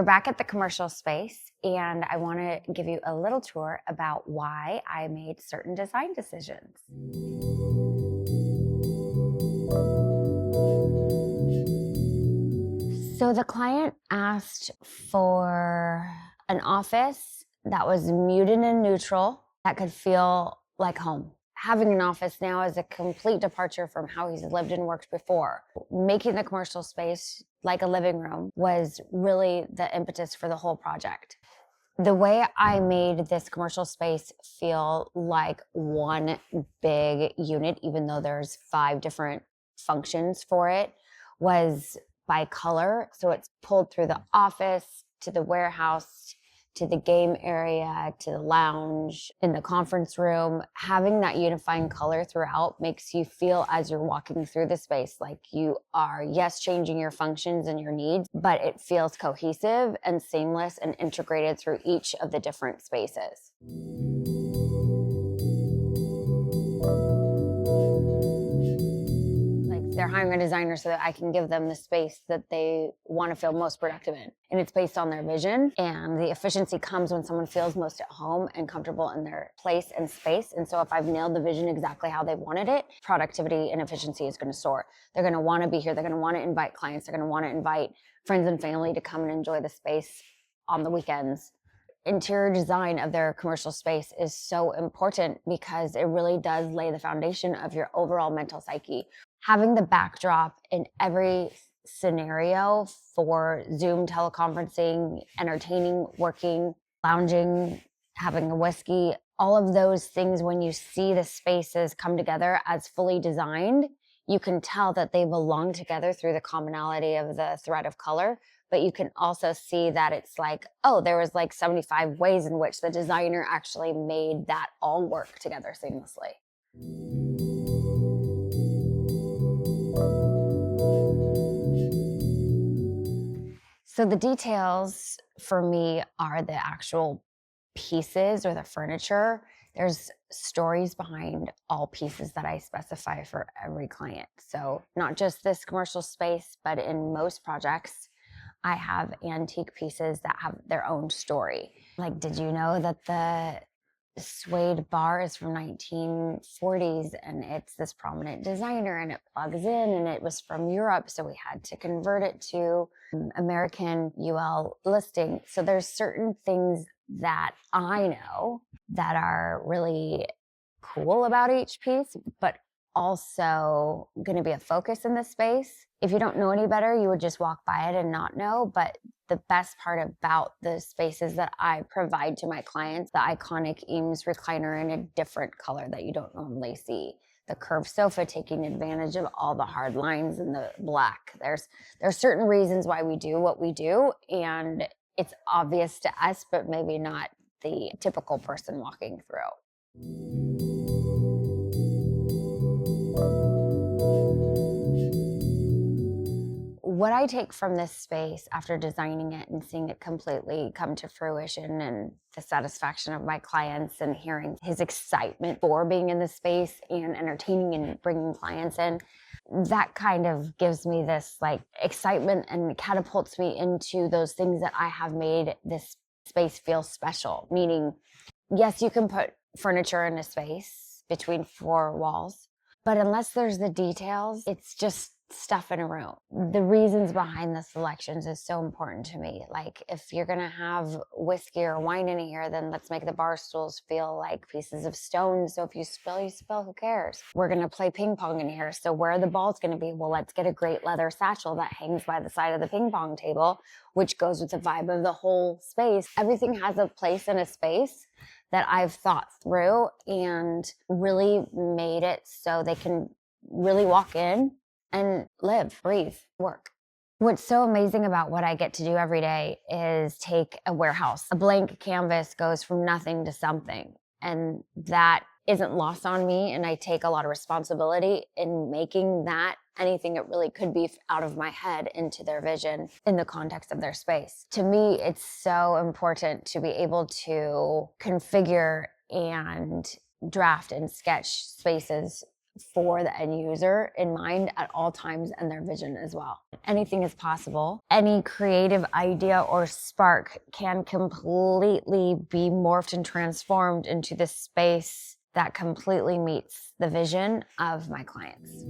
We're back at the commercial space, and I want to give you a little tour about why I made certain design decisions. So the client asked for an office that was muted and neutral, that could feel like home. Having an office now is a complete departure from how he's lived and worked before. Making the commercial space like a living room was really the impetus for the whole project. The way I made this commercial space feel like one big unit, even though there's 5 different functions for it, was by color. So it's pulled through the office, to the warehouse, to the game area, to the lounge, in the conference room. Having that unifying color throughout makes you feel, as you're walking through the space, like you are, yes, changing your functions and your needs, but it feels cohesive and seamless and integrated through each of the different spaces. They're hiring a designer so that I can give them the space that they want to feel most productive in. And it's based on their vision. And the efficiency comes when someone feels most at home and comfortable in their place and space. And so if I've nailed the vision exactly how they wanted it, productivity and efficiency is going to soar. They're going to want to be here. They're going to want to invite clients. They're going to want to invite friends and family to come and enjoy the space on the weekends. Interior design of their commercial space is so important because it really does lay the foundation of your overall mental psyche. Having the backdrop in every scenario for Zoom teleconferencing, entertaining, working, lounging, having a whiskey, all of those things, when you see the spaces come together as fully designed, you can tell that they belong together through the commonality of the thread of color. But you can also see that it's like, oh, there was like 75 ways in which the designer actually made that all work together seamlessly. So the details for me are the actual pieces or the furniture. There's stories behind all pieces that I specify for every client. So not just this commercial space, but in most projects, I have antique pieces that have their own story. Like, did you know that the suede bar is from 1940s and it's this prominent designer and it plugs in and it was from Europe, so we had to convert it to American UL listing. So there's certain things that I know that are really cool about each piece, but also going to be a focus in this space. If you don't know any better, you would just walk by it and not know. But the best part about the spaces that I provide to my clients, the iconic Eames recliner in a different color that you don't normally see, the curved sofa taking advantage of all the hard lines in the black. There's certain reasons why we do what we do, and it's obvious to us, but maybe not the typical person walking through. What I take from this space after designing it and seeing it completely come to fruition, and the satisfaction of my clients and hearing his excitement for being in the space and entertaining and bringing clients in, that kind of gives me this like excitement and catapults me into those things that I have made this space feel special. Meaning, yes, you can put furniture in a space between 4 walls, but unless there's the details, it's just stuff in a room. The reasons behind the selections is so important to me. Like, if you're gonna have whiskey or wine in here, then let's make the bar stools feel like pieces of stone. So if you spill, who cares? We're gonna play ping pong in here. So where are the balls gonna be? Well, let's get a great leather satchel that hangs by the side of the ping pong table, which goes with the vibe of the whole space. Everything has a place in a space that I've thought through and really made it so they can really walk in and live, breathe, work. What's so amazing about what I get to do every day is take a warehouse. A blank canvas goes from nothing to something. And that isn't lost on me. And I take a lot of responsibility in making that anything it really could be out of my head into their vision in the context of their space. To me, it's so important to be able to configure and draft and sketch spaces for the end user in mind at all times, and their vision as well. Anything is possible. Any creative idea or spark can completely be morphed and transformed into the space that completely meets the vision of my clients.